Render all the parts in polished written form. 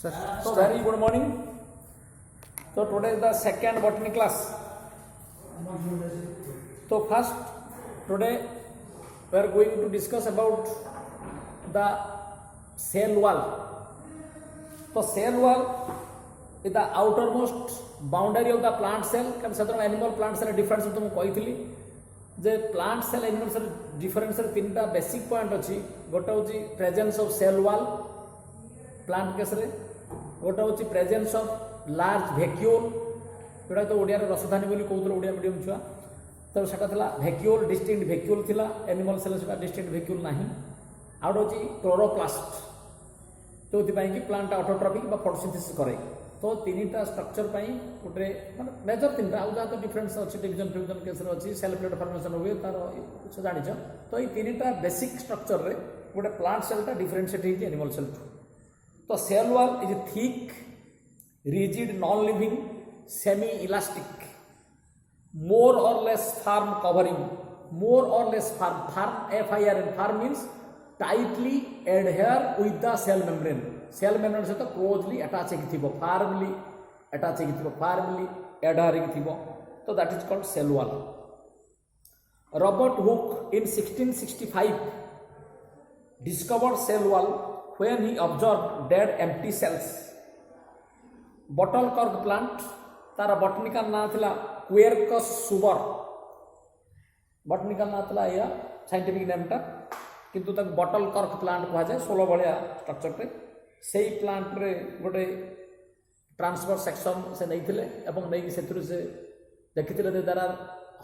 So very good morning. So today is the second botany class. So first today we are going to discuss about the cell wall. So cell wall is the outermost boundary of the plant cell. कारण से animal plant cell difference तो मैं कही थी जे plant cell animal cell difference तीन टा basic point अच्छी गोटा होची presence of cell wall plant case रे गोटा होची presence of large vacuole जोटा तो ओडिया रे रसधानी बोली कहउतल ओडिया मीडियम छुआ तो सेटा थिला vacuole distinct vacuole थिला animal cell सेटा distinct vacuole नाही आउट होची क्लोरोप्लास्ट तो पाई कि प्लांट ऑटोट्रॉपिक बा फोटोसिंथेसिस करे तो तीनटा स्ट्रक्चर पाई गोटे माने मेजर तीनटा आउ जा तो डिफरेंस अछि डिवीजन केस रे अछि सेल प्लेट फॉर्मेशन होय तार से जानि छ तो ई तीनटा बेसिक स्ट्रक्चर रे गोटे प्लांट सेल ता डिफरेंशिएट हे एनिमल सेल तो cell wall is thick rigid non living semi elastic more or less firm covering more or less firm firm means tightly adhere with the cell membrane से तो closely attach हेकिथिबो firmly attach हेकिथिबो firmly adhere हेकिथिबो तो that is called cell wall. Robert Hooke in 1665 discovered cell wall when he observed dead empty cells. Bottle cork plant तार botanical नाम थिला Quercus suber botanical नाम थिला या scientific name टा किंतु तक बॉटल कर्क प्लांट कहा जाए 16 भाया स्ट्रक्चर पे से प्लांट रे गोटे ट्रांसफर सेक्शन से नहीं थिले एवं नहीं से देखी there are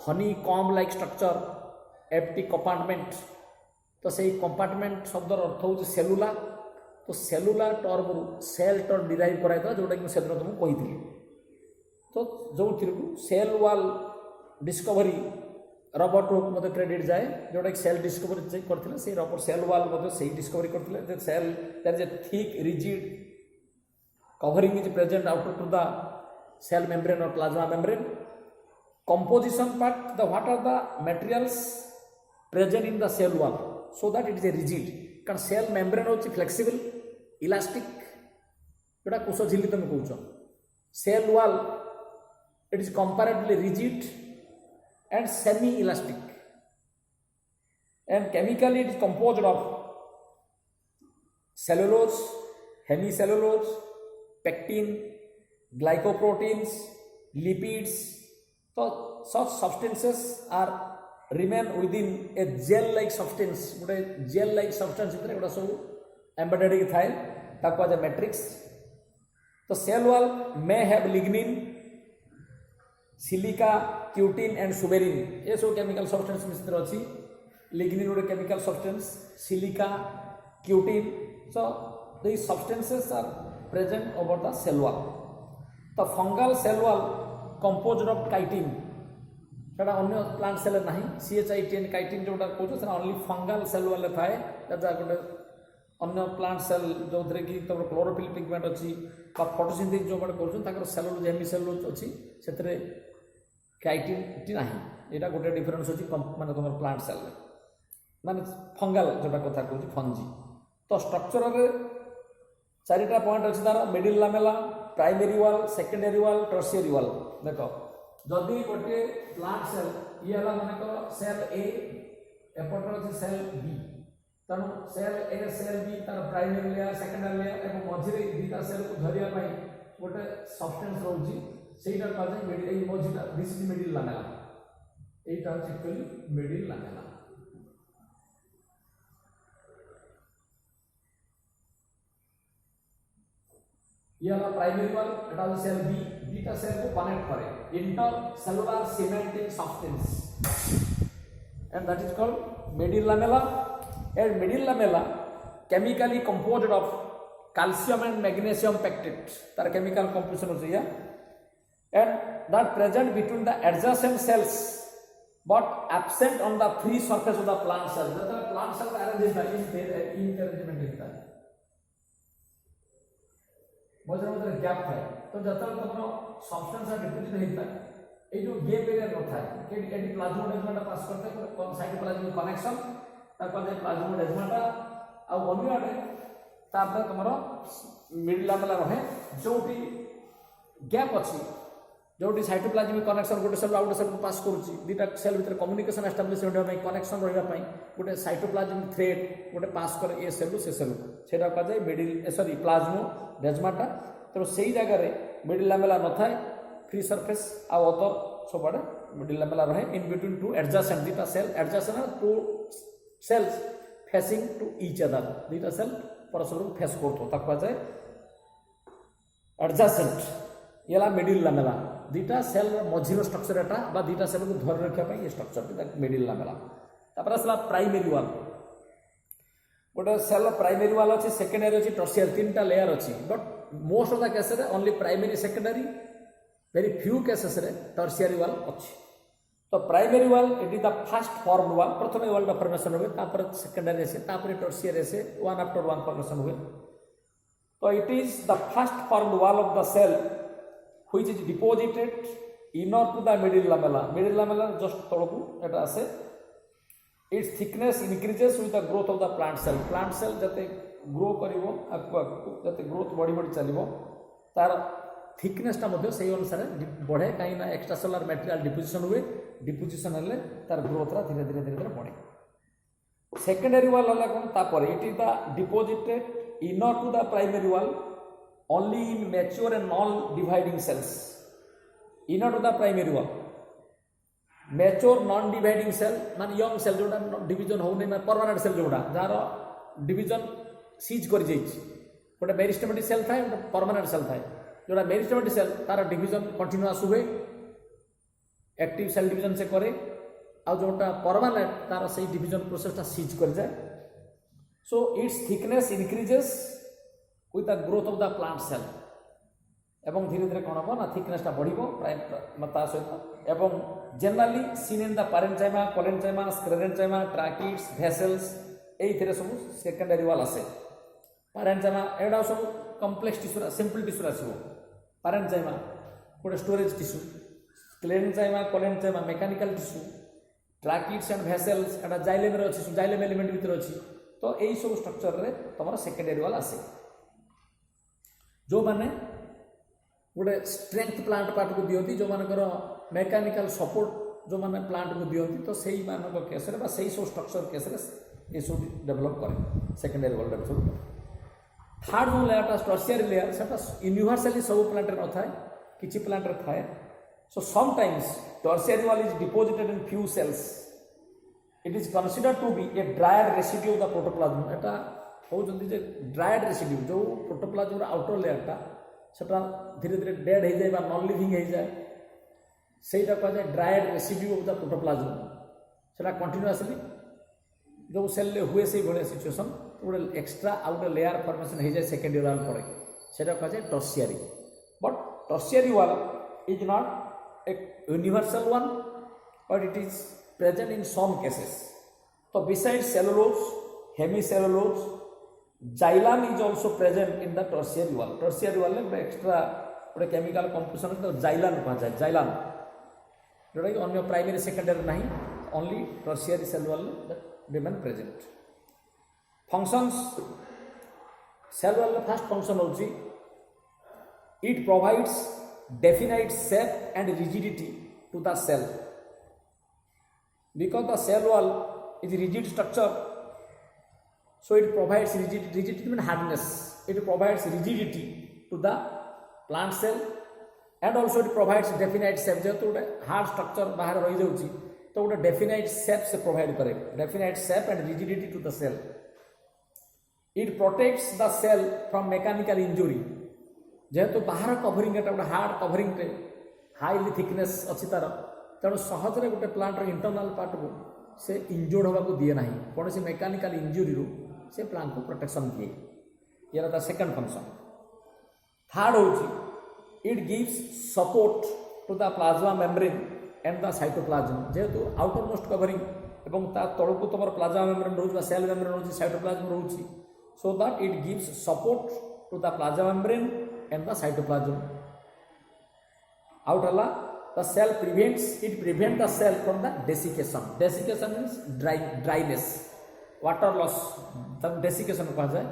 honeycomb like structure empty compartment तो से कंपार्टमेंट शब्द अर्थ हूँ सेलुला तो cellula term cell term derive कराइला जोटा कि से तुमको कही तो जो cell wall discovery Robert Hooke मते क्रेडिट जाए जोटा सेल डिस्कवरी करथिले से रॉबर्ट सेल वॉल मते से डिस्कवरी करथिले that cell there is a thick rigid covering is present outer to the cell membrane और plasma membrane composition part the what are the materials present in the cell wall so that it is a rigid कारण cell membrane होची flexible elastic जोटा कोष झिल्ली तुम कहूछ cell wall it is comparatively rigid and semi-elastic and chemically it is composed of cellulose, hemicellulose, pectin, glycoproteins, lipids. So such substances are remain within a gel-like substance. गोटे gel-like substance इतने गोटा सब embedded की Thai ताको आज matrix. तो cell wall may have lignin, silica cutin and suberin ये सब केमिकल सब्सटेंस मिश्रित अच्छी लिग्निन गोटे chemical substance silica cutin so these substances are present over the cell wall तो fungal cell wall composed of chitin सेटा अन्य plant cell नहीं CHITN chitin जोटा कहूँ से ओनली फंगल सेल वॉल थाए गोटे अन्य प्लांट सेल जो कि तुम क्लोरोफिल पिगमेंट अच्छी फोटोसिंथेसिस जो कर सेलुलोज हेमिसेलुलोज अच्छी से काइटिन ना यहाँ गोटे डिफरेन्स अच्छी माने तुम प्लांट सेल माने फंगल जोटा कथा कहूँ फंजी तो स्ट्रक्चर चारिटा पॉइंट अच्छी तार middle lamella primary wall secondary wall tertiary wall देख जदि गोटे प्लांट सेल ये मानक सेल ए एपटर अच्छे सेल बी तेणु सेल ए सेल बी तार प्राइमरी लेयर सेकेंडरी लेयर और मझे दुटा सेल को धरिया गोटे सब्सटेंस रोची सेटा कह मझीटा this is middle lamella Etah actually middle lamella ये वाला प्राइमरी वॉल एटा सेल बी बीटा सेल को कनेक्ट करे inter cellular cementing substance and that is called middle lamella and middle lamella chemically composed of calcium and magnesium pectate tar chemical composition hoche ya and that present between the adjacent cells but absent on the free surface of the plant cell jata plant cell arrange होता है interarrangement होता है मझे gap है तो जता तुम substance deposit होता है ये जो गैप एरिया न था कि एडी प्लाज्मोडेस्माटा पास करते हैं कौन साइटोप्लाज्मिक कनेक्शन प्लाज्मोडेस्माटा आ अन्य आड़े तुम मिडिल लामेला रहे जोटी गैप अच्छी जोटी साइटोप्लाज्मिक कनेक्शन गोटे सेल आउट सेल को पास करुच्ची दुटा सेल भितर कम्युनिकेशन एस्टाब्लिश होगा कनेक्शन रही गोटे साइटोप्लाज्मिक थ्रेड गोटे पास करे ए सेल से सेल से कहुए मिडिल सॉरी प्लाज्मोडेजमाटा तेणु से जगह मिडिल लामेला न थाए फ्री सरफेस आउ अदर सब मिडिल लामेला रहे इन बिटवीन टू एडजासेंट दुटा cell adjacent to cells facing to each other दुटा सेल परस्पर को फेस कहुए एडजासेंट ये मिडिल लामेला दुटा सेल मझीर स्ट्रक्चर एटा बा दुटा सेल को धरी रखा ये स्ट्रक्चर मिडिल लामेला तापर आसला प्राइमरी वाल गोटे सेल प्राइमरी वाल अच्छी सेकेंडरी अच्छी टर्सियरी तीन टा लेयर अच्छी but most of the cases only primary secondary very few cases रे टर्सियरी वाल अच्छी तो प्राइमरी वाल it is the first form वाल प्रथम वाल टा फॉर्मेशन हुए तापर सेकेंडरी से तापर टर्सियरी से वन आफ्टर वन फॉर्मेशन हुए तो it is the first form wall of the cell which is deposited inner to the middle lamella just तलकू एटा आसे its thickness increases with the growth of the plant cell जते grow करिवो जते growth बड़ी बड़ी चलिवो तार थिकनेस टा मध्ये सेही अनुसार बढ़े काई ना एक्स्ट्रा सेलुलर मटेरियल डिपोजिशन हुए डिपोजिशन हेले तार ग्रोथ रा धीरे धीरे बढ़े सेकेंडरी वाल हला कोन तापर it is the deposited inner to the primary wall only in mature and non-dividing cells. Inner to the primary wall. Mature non-dividing cell मान young cell जोड़ा division हो नहीं permanent cell जोड़ा जार division siege कर जाइए गोटे meristematic cell थाए गोटे परमानेंट सेल थाए जोड़ा मेरिस्टेमेटिक सेल तार डिविजन कंटिन्यूअस हुए एक्टिव सेल डिविजन से करे आ जोटा परमानेंट तार से डिविजन प्रोसेसटा सिज कर जाए so it's thickness increases with the growth of the plant cell एवं धीरे धीरे कौन हम ना थिकनेसटा बढ़िबो ता सहित एवं generally seen in the parenchyma collenchyma sclerenchyma tracheids vessels एई थिरे सब सेकेंडरी वाल आसे पैरेन्चाइमा एडा सब कॉम्प्लेक्स टिश्यू सिंपल टिश्यू आसीबो पैरेन्चाइमा गोटे storage tissue sclerenchyma collenchyma mechanical tissue tracheids and vessels एडा जाइलेम रे अछि जाइलेम एलिमेंट भीतर अछि तो एई सब स्ट्रक्चर रे तमरा सेकेंडरी वाल आसे जो माने गोटे स्ट्रेंथ प्लांट पार्ट को दियंती जो मानकर मेकानिकल सपोर्ट जो माने प्लांट को दियंती तो सही मानक केस रे बा सही सब स्ट्रक्चर केस रे ये सब डेवलप करे सेकेंडरी वाल डेवलप थर्ड जो लेयर टा टर्शियरी लेयर सेटा यूनिवर्सली सब प्लांट रे न थाए किछि प्लांट रे थाए so sometimes tertiary wall is deposited in few cells it is considered to be a dried residue of the protoplasm एटा होउछन्ती जे ड्राइड रेसिड्यू जो प्रोटोप्लाज्म आउटर लेयर टा सेटा धीरे धीरे डेड हो जाए नॉन लिविंग हो जाए सेटा कह जाए dried residue of the protoplasm सेटा कंटिन्यूअसली जो सेल ले हुए से भले सिचुएशन गोटे एक्स्ट्रा आउट लेयर फॉर्मेशन हो जाए सेकेंडरी वाल पर सेटा कह जाए tertiary but tertiary wall is not a universal one but it is present in some cases तो beside cellulose hemicellulose xylan is also present in the tertiary wall में गोटे एक्स्ट्रा गोटे केमिकल कंपोजिशन तो जाइलाम कह जाए जाइलाम जोटा कि अन्य प्राइमरी सेकेंडरी नहीं only tertiary cell wall remain present functions cell wall first function होची it provides definite shape and rigidity to the cell because the cell wall is rigid structure so it provides rigidity means hardness it provides rigidity to the plant cell and also it provides definite shape जेहेतु गोटे hard structure बाहर रही जाउची तो गोटे definite shape से provide करे definite shape and rigidity to the cell it protects the cell from mechanical injury जेहेतु बाहर कवरिंग एटा गोटे हार्ड कवरिंग रे हाईली थिकनेस अछि तार तेणु सहज रे गोटे प्लांट रो इंटरनल पार्ट को से इंजोर्ड होगा को दिए नहीं कौन सी मैकेनिकल इंजुरी रू से प्लांट को प्रोटेक्शन दिए ये रहता सेकंड फंक्शन थर्ड होची it gives support to the plasma membrane and the cytoplasm जेहेतु आउटर मोस्ट कवरिंग एवं ता तळकु तमर प्लाज्मा मेम्ब्रेन रहउची सेल मेम्ब्रेन रहउची साइटोप्लाज्म रहउची so that it gives support to the plasma membrane and the cytoplasm out हला the cell prevents the cell from the desiccation means dryness water loss तब desiccation कहा जाए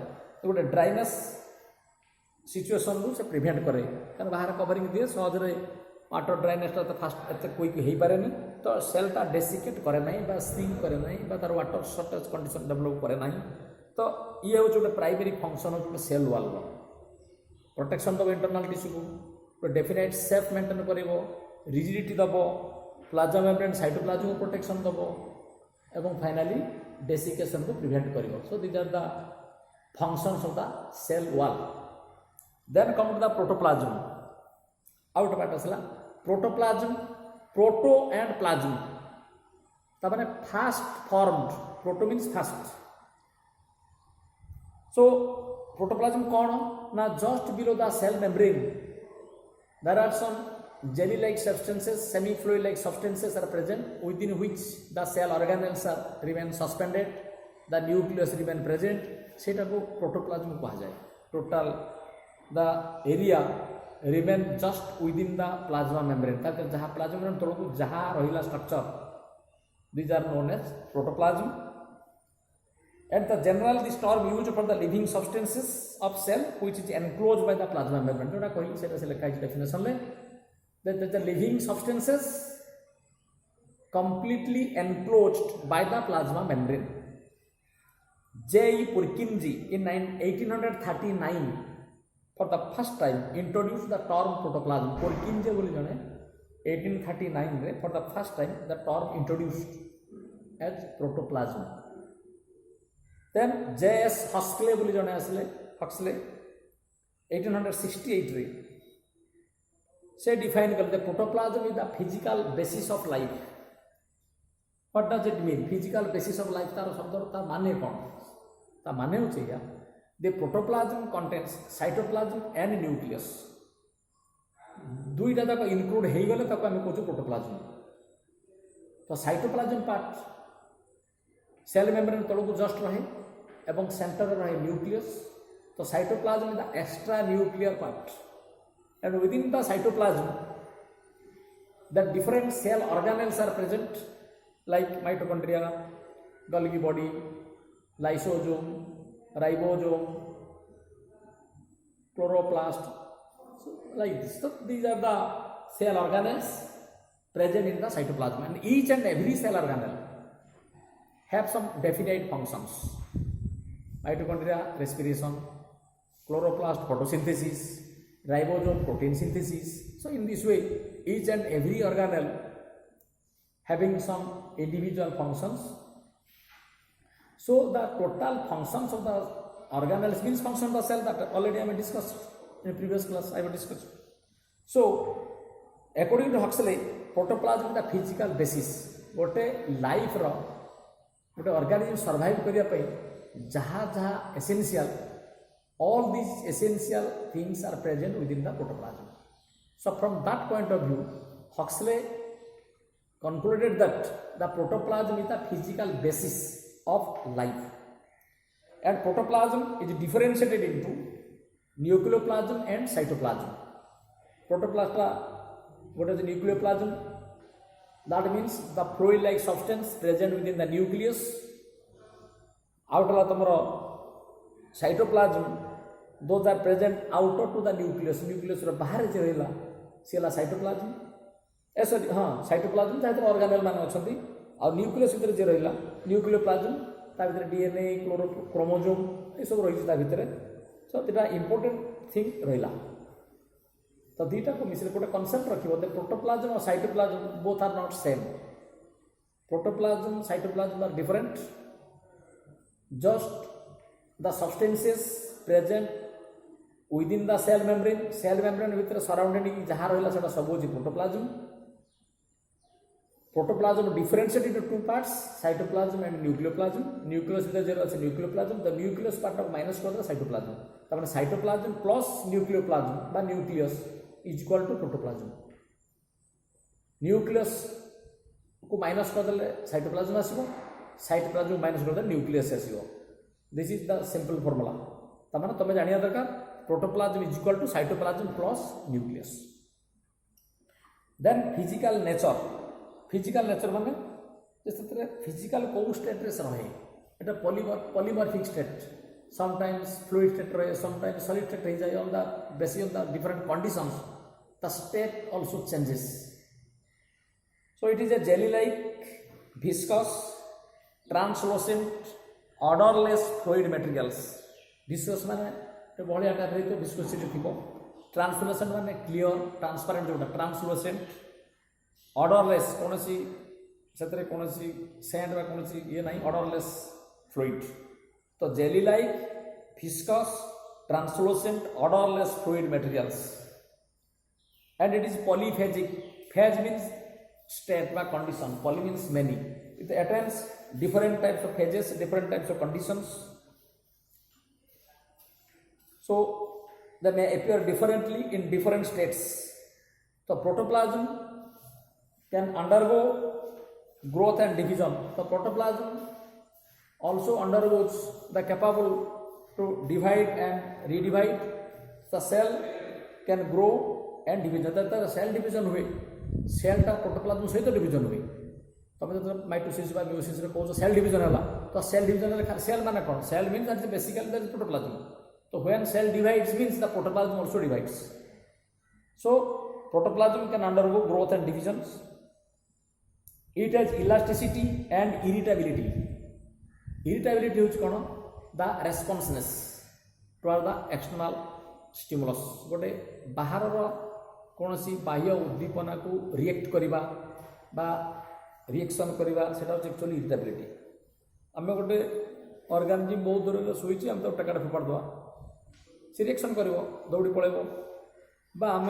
तो गोटे dryness situation रु से प्रिभेंट करे कारण बाहर कवरिंग दिए सहजरे वाटर ड्राइनेसटा तो फास्ट एत क्विक हो पारे तो सेलटा डेसिकेट करे ना स्विंग करे ना तार वाटर सर्टेज कंडीशन डेभलप करे ना तो ये हूँ गोटे प्राइमरी फंक्शन हो गोटे सेल वाल प्रोटेक्शन दब इंटरनल टिश्यू को डेफिनेट सेफ मेंटेन कर रिजिडिटी दब प्लाज्मा मेम्ब्रेन साइटोप्लाज्म को प्रोटेक्शन दब एवं फाइनाली डेसिकेशन को प्रिभेंट कर so these are the functions of the cell wall then come to the protoplasm out part आसला प्रोटोप्लाज्म प्रोटो एंड प्लाज्म ताने first formed proto means first so protoplasm कौन ना just below the cell membrane there are some jelly like substances semi fluid like substances are present within which the cell organelles are remain suspended the nucleus remain present सेटा को protoplasm कहा जाए total the area remain just within the plasma membrane ताकि जहाँ plasma membrane तलक जहाँ रहिला structure these are known as protoplasm and the general this term used for the living substances of cell which is enclosed by the plasma membrane जोटा कहली सेटा से लिखा है डेफिनेशन ले that the living substances completely enclosed by the plasma membrane. J. E. Purkinje in 1839 for the first time introduced the term protoplasm. Purkinje बोली जाने 1839 रे for the first time the term introduced as protoplasm. Then J. S. Huxley बोली जाने असले Huxley 1868 रे से define करते protoplasm is the physical basis of life what does it mean physical basis of life तार शब्द ता माने कौन ता माने होचे या the protoplasm contains cytoplasm and nucleus दुईटा तक इनक्लूड हो गले तक आम कहूँ प्रोटोप्लाज्म तो साइटोप्लाज्म पार्ट सेल मेम्ब्रेन तलक जस्ट रहे एवं सेंटर रहे न्यूक्लियस तो cytoplasm is the extra nuclear part and within the cytoplasm the different cell organelles are present like mitochondria, Golgi body, lysosome, ribosome, chloroplast, so like this. So these are the cell organelles present in the cytoplasm and each and every cell organelle have some definite functions. Mitochondria respiration, chloroplast photosynthesis, ribosome protein synthesis. So in this way each and every organelle having some individual functions. So the total functions of the organelles means function of the cell that already I have discussed in previous class I have discussed. So according to Huxley protoplasm is the physical basis गोटे life रो गोटे organism survive करिया पई जहाँ जहाँ essential all these essential things are present within the protoplasm. So from that point of view Huxley concluded that the protoplasm is the physical basis of life and protoplasm is differentiated into nucleoplasm and cytoplasm. Protoplasm what is the nucleoplasm that means the fluid like substance present within the nucleus outer tomorrow cytoplasm those are present outer to the nucleus nucleus रो बाहर जे रहला सेला cytoplasm ऐसा हां cytoplasm जाते organelle मान अछंती और nucleus भीतर जे रहला nucleoplasm ता भीतर डीएनए क्रोमोसोम ए सब रही ता भीतर सो एटा इंपोर्टेंट थिंग रहला तो दीटा को मिसले कोटे कांसेप्ट रखिबो द प्रोटोप्लाज्म और cytoplasm both are not same protoplasm cytoplasm are different just the substances present within the cell membrane भीतर सराउंडिंग जहाँ रहा है सब हूँ protoplasm protoplasm differentiate into two parts cytoplasm and nucleoplasm nucleus भीतर जो अच्छे nucleoplasm the nucleus part of minus कर साइटोप्लाज्म तब साइटोप्लाज्म प्लस न्यूक्लियोप्लाज्म बा nucleus is equal to protoplasm nucleus को माइनस करदे साइटोप्लाज्म आसो साइटोप्लाज्म माइनस करदे न्यूक्लियस आसो this is the simple formula तमाने तुम्हें जानिया दरकार protoplasm is equal to cytoplasm plus nucleus then physical nature माने जैसे फिजिकल को स्टेट रे रहे एटा polymorphic state sometimes fluid state रहे, sometimes solid state रह जाए, on the basis of the different conditions the state also changes. So it is a jelly like viscous translucent odorless fluid materials. Viscous माने तो body आकार रही तो viscosity थी, translucent माने clear transparent जोटा, translucent odorless कौन सी सेतरे कौन सी सैंड वा कौन सी ये नहीं, odorless fluid. तो jelly like viscous translucent odorless fluid materials, and it is polyphagic. Phase means state वा condition, poly means many. It attains different types of phases, different types of conditions. So they may appear differently in different states. So protoplasm can undergo growth and division. So protoplasm also undergoes the capable to divide and redivide. The cell can grow and division. The cell division हुए, cell टा protoplasm सहित division हुए. तब तो mitosis व meiosis रे कोज cell division होला. तो सेल डिवीजन रे सेल माने कोन, cell means that is basically that is protoplasm. तो when cell divides means the protoplasm also divides. So protoplasm can undergo growth and divisions. It has elasticity and irritability. Irritability is कौन, the responsiveness toward the external stimulus. गोटे बाहर कौन सी बाह्य उद्दीपना को react करवा बा reaction करवा, सेटा होचे एक्चुअली इरिटेबिलिटी. आम गोटे ऑर्गेनिज्म बहुत दूर शोची आम तो टेकाटा फोपाड़ दवा, सी रिएक्शन कर दौड़ी पलैब, बा आम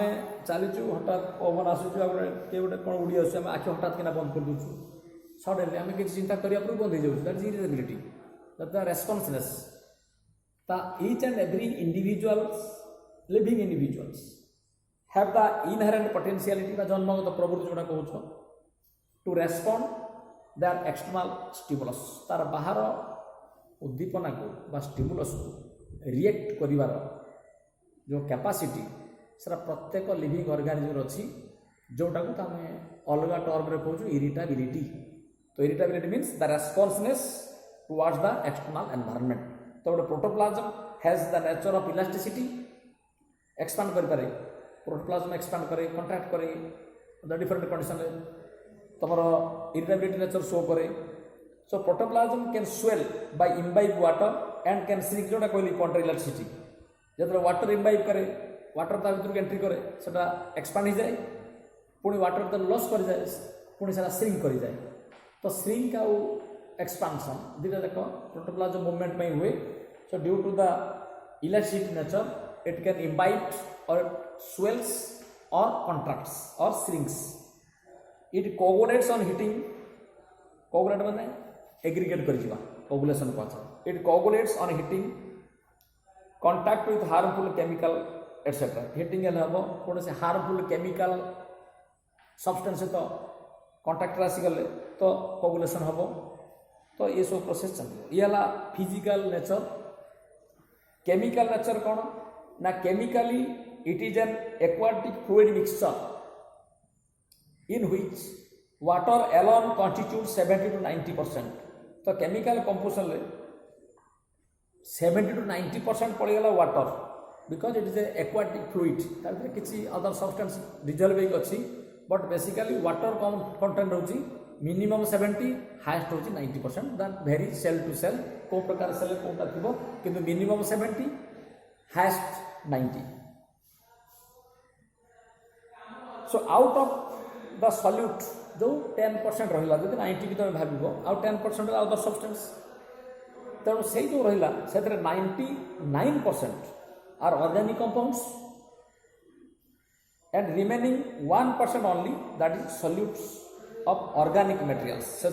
चलीचु हठात पवन आसूँ किए गोटे कौन उड़ी आस आखि हठात किना बंद कर दूँ, सडनली आम कि चिंता करने पूर्व बंद हो जाऊँ. That is irritability, that the responsiveness. The each and every individuals, living individuals have the inherent potentiality बा जन्मगत प्रवृत्ति जोड़ा कहूँ to respond that external stimulus. तार बाहर उद्दीपना को बा स्टिमुलस को रिएक्ट करिवार जो कैपेसिटी सेटा प्रत्येक लिविंग ऑर्गेनिज्म अच्छी, जोटा को आम अलग टर्म रे कहूँ इरिटेबिलिटी. तो irritability means the responsiveness towards the external environment. तो गोटे protoplasm has the nature of elasticity, expand कर पारे, प्रोटोप्लाज्म एक्सपांड करे, कॉन्ट्रैक्ट करे द डिफरेंट कंडीशन रे तमर इरिटेबिलिटी नेचर शो करे. So protoplasm can swell by imbibe water and can shrink, जोटा कहली कॉन्ट्रा इलास्टिसिटी. जो वाटर इम्बाइब करे, वाटर ता भर एंट्री करे, सेटा एक्सपांड हो जाए, पुणी वाटर तो लॉस कर जाए, पुणी से श्रिंक कर जाए. तो श्रिंक आउ एक्सपांशन दुटा देख प्रोटोप्लाज्म मूवमेंट में हुए. So due to the elastic nature it can imbibe और स्वेल्स और कॉन्ट्रैक्ट्स और shrinks. It coagulates on heating. Coagulate माने एग्रीगेट कर कोगुलेशन कह. It coagulates on heating, contact with harmful chemical etcetera. Heating हम कौन से हार्मफुल केमिकल सब्सटेंस सहित कॉन्टैक्ट आसीगले तो कोगुलेशन हम. तो ये सब प्रोसेस चलते. ये है फिजिकल नेचर. केमिकल नेचर कौन ना, chemically it is an aquatic fluid mixture in which water alone constitute 70 to 90%. तो केमिकल कंपोजिशन रे 70 to 90% पड़गला water, because it is a aquatic fluid. तार किसी अदर सब्सटेंस डिजल्विंग अच्छी, बट बेसिकली वाटर कंटेंट होची minimum 70, highest होची 90%. That vary cell to cell, को प्रकार सेल कोटा थिबो, किंतु minimum 70, highest 90. So out of the solute जो 10% रहिला, जदि 90 भी तुम भाविबो आउ 10% अदर सब्सटेंस, तेणु से जो रहिला सेतरे 99% are organic compounds and remaining 1% only, that is solutes of organic materials. से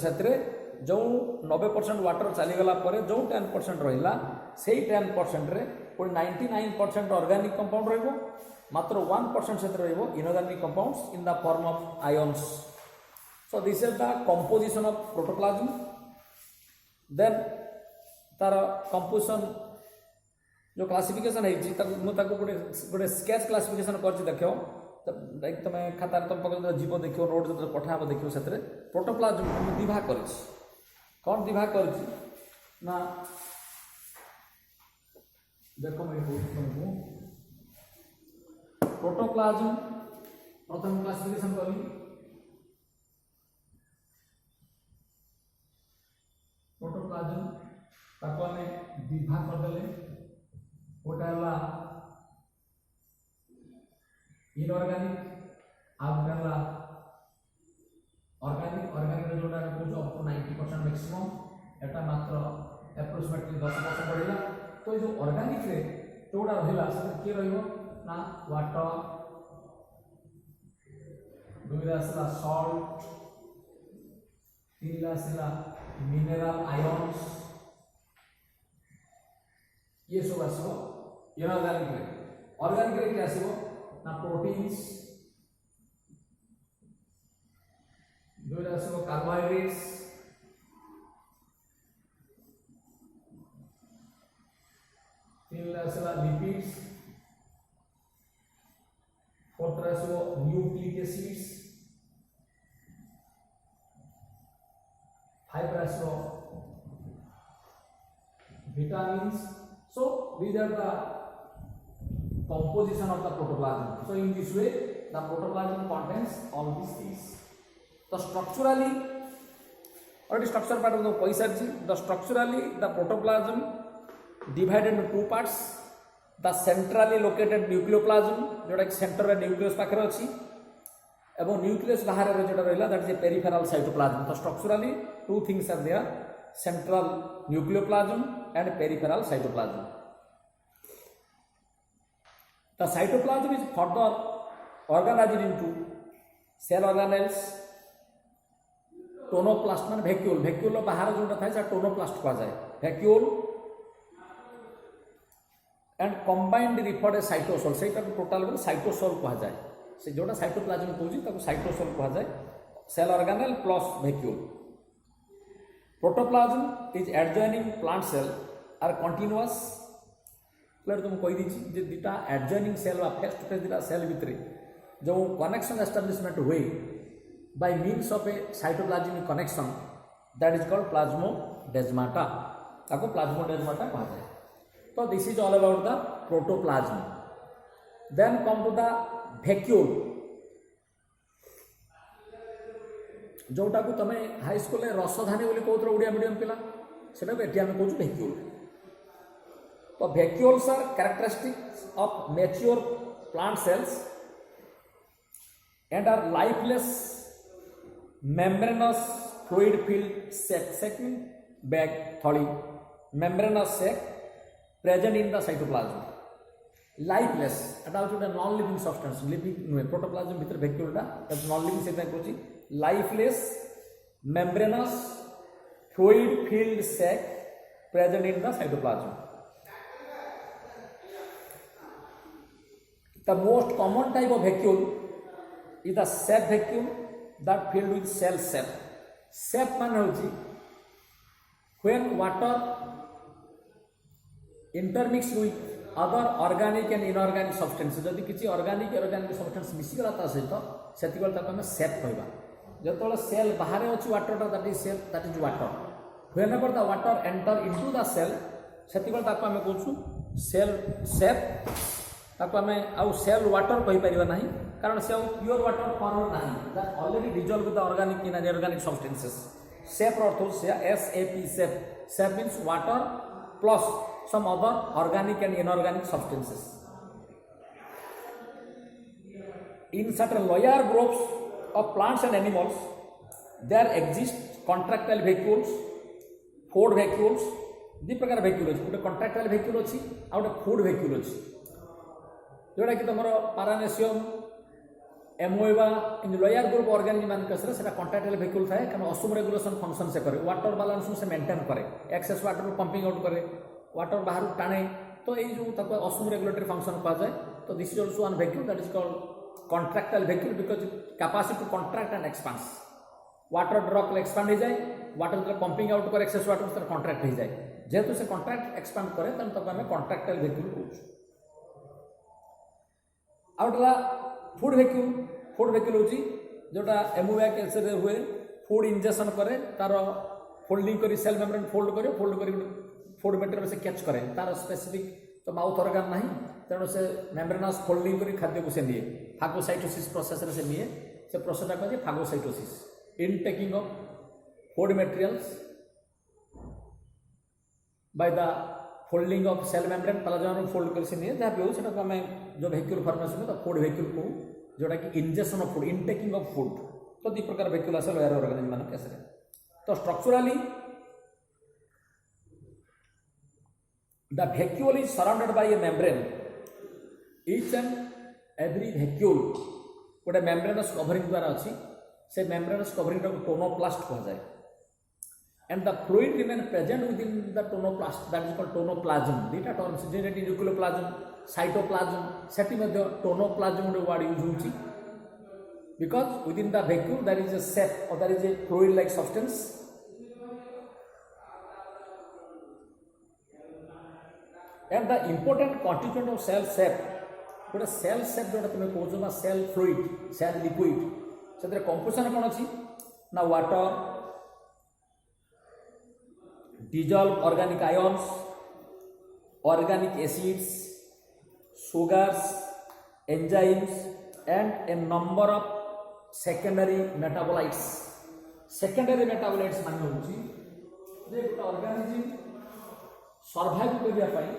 जो 90% वाटर चलीगला जो 10% रहा से 10% रे 99% ऑर्गेनिक कंपाउंड रहिबो, मात्र 1% से रहिबो inorganic compounds in the form of ions. So this is the composition of protoplasm. Then तार कंपोजिशन जो क्लासिफिकेशन है गोटे स्केच क्लासिफिकेशन कर देखो, तुम खाता तुम पकड़ जीव देख रोड जो पठा देख से प्रोटोप्लाज्म दिभाग कर कौन दिभाग कर देखो मैं तुमको प्रोटोप्लाज्म प्रथम क्लासिफिकेशन करी प्रोटोप्लाज्म ताको हमें विभाग कर देले गोटे हला इनऑर्गेनिक आउ गोटे हला ऑर्गेनिक ऑर्गेनिक जोटा कुछ अप टू 90% मैक्सिमम एटा मात्र अप्रोक्सीमेटली 10% बढ़िला। तो ये जो ऑर्गेनिक रे जोड़ा रहिला से के रहिबो ना वाटर दुईरा आसला सॉल्ट तीनला आसला मिनरल आयन्स ये सब आसो इनऑर्गेनिक रे। ऑर्गेनिक रे के आसो ना प्रोटीन्स दुईरा आसो कार्बोहाइड्रेट्स तीनला आसला लिपिड्स फोर्थ आसो न्यूक्लिक एसिड्स फाइव आसो vitamins. So these are the composition of the protoplasm. So in this way the protoplasm contains all these things. So structurally already structure part of the paisarji, the structurally the protoplasm divided into two parts. The centrally located nucleoplasm जोटा center रे nucleus पाखरे अछि एवं nucleus बाहर रे जोटा रहला that is a peripheral cytoplasm. So structurally two things are there, central nucleoplasm and peripheral cytoplasm. The cytoplasm is further organized into cell organelles, tonoplast मान vacuole, vacuole बाहर जोटा थाए से tonoplast कहा जाए, vacuole and combined referred as cytosol. सेटा total में cytosol कहा जाए, से जोटा cytoplasm कहूँ ताको cytosol कहा जाए, cell organelle plus vacuole. Protoplasm is adjoining plant cell are continuous. Plate तुम कही दीची जे दिटा एडजॉइनिंग सेल वा फेस टू फेस दिटा सेल भितरे जो कनेक्शन एस्टाब्लिशमेंट हुए by means of a cytoplasmic connection that is called plasmodesmata, ताको प्लाज्मोडेस्माटा कहा जाए. तो this is all about the protoplasm. Then come to the vacuole जोटा को तमे हाई स्कूल में रसधानी बोली कहूथरो ओडिया मीडियम पिला सेटा को एटी हमें कहूँ वैक्यूल. तो vacuoles are characteristics of mature plant cells and are lifeless membranous fluid filled sac bag tholi membranous sac present in the cytoplasm. Lifeless एटा होता नॉन लिविंग सब्सटेंस, लिविंग नुहे. प्रोटोप्लाज्म भीतर vacuole टा non living से कहूँ lifeless membranous fluid filled sac present in the cytoplasm. The most common type of vacuole is the sap vacuole that filled with cell sap. Sap मान होची when water intermixed with other organic and inorganic substances. जदि किसी organic और inorganic substance मिसी गला ता सहित सेति बेल ताको हम sap कहबा. जतोले cell बाहर अछि water ता that is water. Whenever the water enter into the cell सेति बेल ताको हम कहूछु cell sap. ताको हमें आउ सेल वाटर कहि परिबा नहीं कारण से प्योर वाटर फॉर्म नहीं, that already dissolve with the organic in inorganic substances. Sap अर्थ से SAP sap. Sap means water plus some other organic and inorganic substances. In certain lower groups of plants and animals there exist contractile vacuoles, food vacuoles. दि प्रकार vacuole अछि, गोटे contractile vacuole अछि आ गोटे food vacuole अछि जोटा कि तुम पारानेसियम एमोएबा इन लोअर ग्रुप ऑर्गेनिज्म मान कसरे सेटा कॉन्ट्रैक्टाइल वैक्यूल थाए कारण ऑस्मो रेगुलेशन फंक्शन से करे, वाटर बैलेंस से मेंटेन करे, एक्सेस वाटर पंपिंग आउट करे, वाटर बाहर टाणे. तो ये जो तक ऑस्मो रेगुलेटरी फंक्शन कहा जाए. तो this is also one vacuole that is called contractile vacuole because capacity to contract and expand. Water drop expand हो जाए, वाटर जो पंपिंग आउट करे एक्सेस वाटर से कॉन्ट्रैक्ट हो जाए. जेहेतु से कॉन्ट्रैक्ट एक्सपांड करे तब आम कॉन्ट्रैक्टाइल वैक्यूल कहूँ. आउटला फूड वैक्यूल. फूड वैक्यूल होची जोटा एमोनिया कैंसर हुए, फूड इंजेक्शन करे, तार फोल्डिंग करी सेल मेम्ब्रेन फोल्ड करे, फोल्ड करी फूड मटेरियल से कैच करे, तार स्पेसिफिक तो माउथ ऑर्गन नहीं तेणु से मेम्ब्रेनस फोल्डिंग कर खाद्य को से निए फागोसाइटोसिस प्रोसेस रे से निए से प्रोसेसटा कहते phagocytosis intaking of food materials by the folding of cell membrane plasma fold कर से निए जहाँ भी हो सेटा को आम जो वेहिकल फॉर्मेशन तो फूड वेहिकल को जोटा कि ingestion of food intaking of food तो दी प्रकार वेहिकल आसे लोअर ऑर्गेनिज्म मान केस रे तो structurally the vacuole is surrounded by a membrane. Each and every vacuole गोटे membranous covering द्वारा अच्छी से membranous covering को tonoplast कहा जाए and the fluid remain present within the tonoplast that is called tonoplasm. दीटा terms जेनेटी न्यूक्लियोप्लाज्म साइटोप्लाज्म सेटी मध्य टोनोप्लाज्म गोटे वर्ड यूज होची because within the vacuole there is a set or there is a fluid like substance and the important constituent of cell shape गोटे cell shape जो तुम कौच ना सेल फ्लुइड सेल लिक्विड से composition कौन अच्छी ना water dissolve organic ions organic acids sugars enzymes and A number of secondary metabolites secondary metabolites मान होची जे गोटे ऑर्गेनिज्म सर्वाइव करने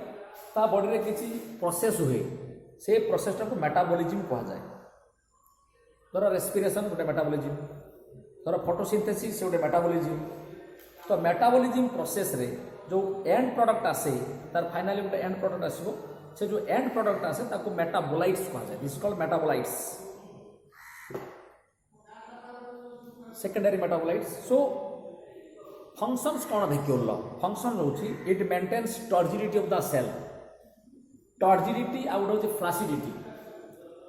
ता बॉडी रे किसी प्रोसेस हुए से प्रोसेसटा को मेटाबॉलिज्म कहा जाए धर रेस्पिरेशन गोटे मेटाबॉलिज्म धर फोटोसिंथेसिस गोटे मेटाबॉलिज्म तो मेटाबॉलिज्म प्रोसेस रे जो एंड प्रोडक्ट आसे तार फाइनली गोटे एंड प्रोडक्ट आसो से जो एंड प्रोडक्ट आसे ताको मेटाबोलाइट्स कहा जाए this called metabolites secondary metabolites so functions कौन वैक्यूल फंक्शन होची it maintains turgidity of the cell turgidity आ गोटे होची फ्लासिडिटी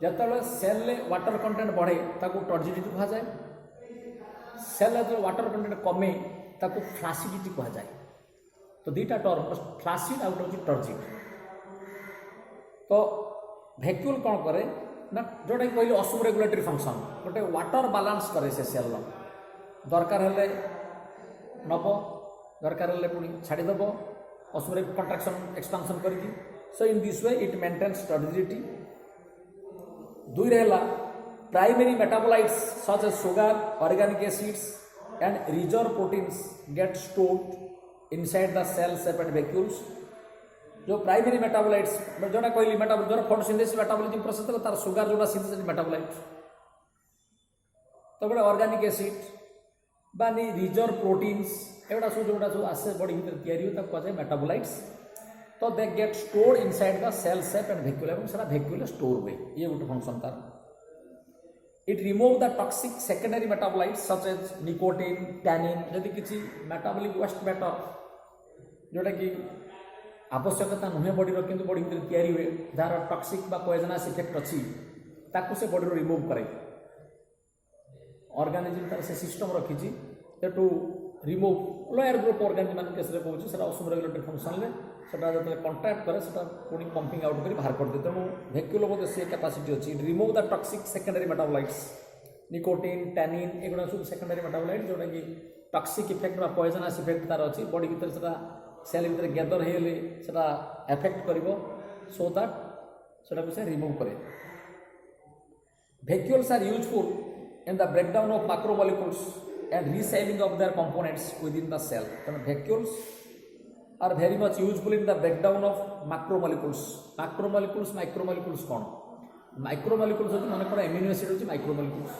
जब सेल रे वाटर कंटेंट बढ़े ताको टर्जिडिटी कहा जाए सेल जो वाटर कंटेंट कमे ताको फ्लासिडिटी कहा जाए तो दीटा टर्म फ्लासिड आ गोटे होची टर्जिड तो वैक्यूल कौन करे ना जोटा कि कहली असुम रेगुलेटरी फंक्शन गोटे वाटर बालांस करे से सेल दरकार हेले नब दरकार हेल्ले पुणी छाड़ीदेव असुरे कंट्राक्शन एक्सपांशन करके so in this way it maintains turgidity दुई रहा primary metabolites such as sugar organic acids and reserve proteins get stored inside the cell sap and vacuoles जो प्राइमरी मेटाबोलाइट्स जोटा कहली मेटाबोल जो फोटोसिंथेसिस मेटाबॉलिज्म प्रोसेस तार sugar जोटा synthesis metabolite तो गोटे ऑर्गेनिक एसिड बानी रिजर्व प्रोटीन्स एगुड़ा सब जोटा सब आसे बॉडी भीतर तैयारी हो कहुए मेटाबोलाइट्स तो they get stored inside the cell sap and vacuole और सारा वैक्यूल स्टोर हुए ये गोटे फंक्शन तार it remove the toxic secondary metabolites such as nicotine tannin यदि किसी मेटाबॉलिक वेस्ट मैटर जोटा कि आवश्यकता नुहे बॉडी कि बॉडी भीतर तैयारी हुए जार टॉक्सिक बा पॉइजनस इफेक्ट अच्छी ताकू से बॉडी रिमूव करे ऑर्गेनिज्म तार से सिस्टम रखी to remove lower group organism मान केस रे कहूँ से असुम रेगुलेटरी फंक्शन में सेटा जो कंट्राक्ट करे सेटा पुणी पंपिंग आउट कर बाहर कर दे तेणु वैक्यूल से कैपेसिटी अच्छी remove the toxic secondary metabolites nicotine tannin एगुड़ा सब सेकेंडरी मेटाबोलाइट जोटा कि टॉक्सिक इफेक्ट बा पॉइजनस इफेक्ट तार अच्छी बॉडी भीतर सेटा सेल भीतर गैदर होले सेटा एफेक्ट करिवो सो दैट सेटा को से रिमूव करे vacuoles are useful in the breakdown of macromolecules and recycling of their components within the cell. Vacuoles are very much useful in the breakdown of macromolecules. Macromolecules कौन? Macromolecules होती माने कौन amino acid होती macromolecules.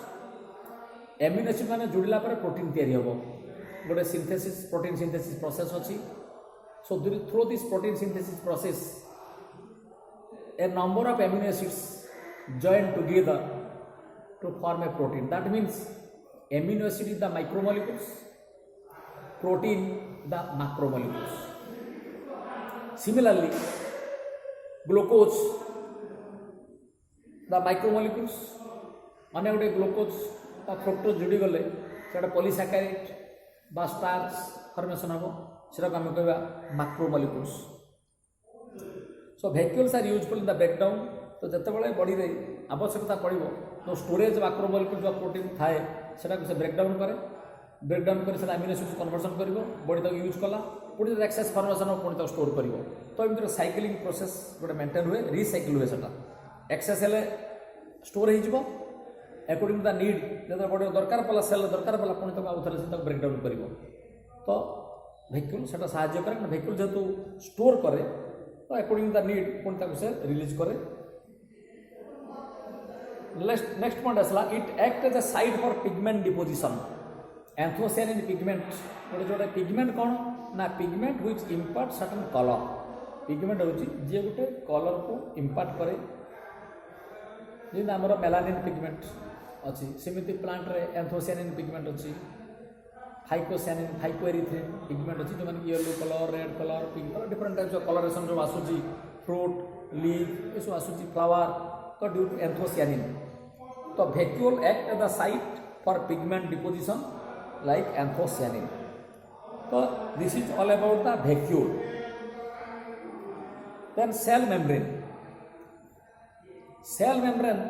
Amino acid माने जुड़िला पर protein तैयारी होगा. गोटे synthesis protein synthesis process होती. So through this protein synthesis process, a number of amino acids join together to form a protein. That means amino acid is the micromolecules, protein the macromolecules. Similarly, glucose the macromolecules. अने गोटे glucose बा fructose जोड़ी गले से polysaccharide बा starch formation हम सेटा आम कह macromolecules. So vacuoles are useful in the breakdown. तो जिते बॉडी रे आवश्यकता पड़ो तो स्टोरेज मैक्रोमोलिक्यूल जो प्रोटीन थाए से ब्रेकडाउन करे ब्रेकडाउन कर अमीनो एसिड कन्वर्सन कर बॉडी तक यूज कला पुणी एक्सेस फॉर्मेशन पुणी तक स्टोर कर तो एमती साइक्लिंग प्रोसेस गोटे मेंटेन हुए रिसाइकिल हुए सेटा एक्सेस हेले स्टोर हो अकॉर्डिंग टू द नीड जो बड़े दरकार पड़ा सेल दरकार पड़ा पुणी तक आउ थे से ब्रेकडाउन कर तो भेक्यूल से साहाଯ୍य करे भेक्यूल जेहेतु स्टोर करे तो अकॉर्डिंग टू द नीड पुणी तक से रिलीज करे। नेक्स्ट पॉइंट आसला it act as a site for pigment deposition anthocyanin pigment गोटे जोटे पिगमेंट कौन ना pigment which impart certain colour pigment हूँ जी गोटे कलर को इम्पार्ट करे जी आमर मेलानिन पिगमेंट अच्छी सेमती प्लांट रे एंथोसियानिन पिगमेंट अच्छी फाइकोसियानिन फाइकोएरिथ्रिन पिगमेंट अच्छी जो मैंने yellow colour red colour pink colour different types of colouration जो आसूची फ्रूट लीफ ये सब आसूची फ्लावर तो ड्यू टू एंथोसियानिन तो vacuole act at the site for pigment deposition like anthocyanin तो this is all about the vacuole. Then cell membrane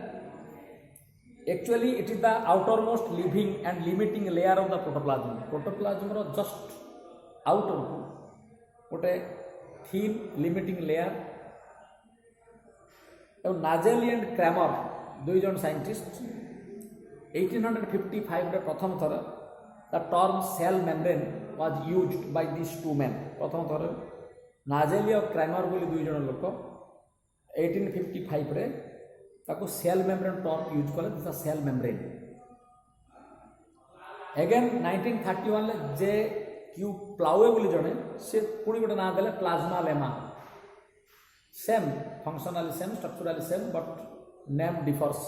actually it is the outermost living and limiting layer of the protoplasm रो just outer को गोटे thin limiting layer और नाजेली and Cramer दुई जन scientist 1855 रे प्रथम थर the term cell membrane was used by this two man प्रथम थर नाजेली और क्रैमर बोली दुई जन लोक 1855 रे ताको सेल मेम्ब्रेन टर्म यूज कले दिस सेल मेम्ब्रेन अगेन 1931 ले जे क्यू प्लावे बोली जने से पुणी गोटे ना देले plasma lemma same functionally same structurally same but name differs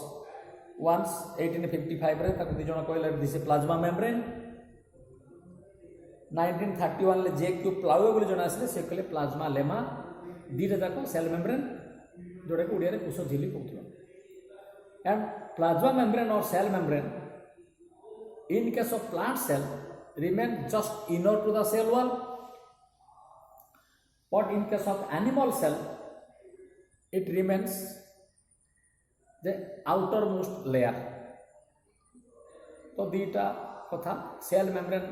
once 1855 रे ताको दिजण कहले दिस प्लाज्मा मेम्ब्रेन 1931 ले जे क्यू प्लावे बोली जने आसले से कहले प्लाज्मा लेमा दीटा जाको सेल मेम्ब्रेन जोड़े को उड़िया रे कुछ झिली कहउथलो and plasma membrane or cell membrane in case of plant cell remain just inner to the cell wall but in case of animal cell it remains the outermost layer तो दीटा कथा cell membrane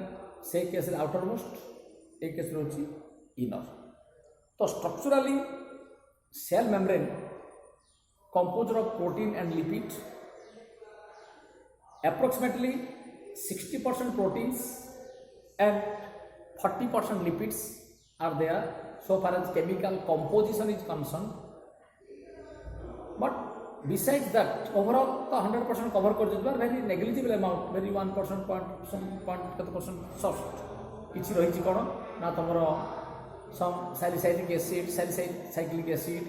से केस outermost एक केस रोची inner तो structurally cell membrane composed of protein and lipid approximately 60% proteins and 40% lipids are there so far as chemical composition is concerned but besides that overall the 100% cover कर देबा very negligible amount very 1% point soft किछि रही छि कोन ना तमरो some salicylic acid salicylic acid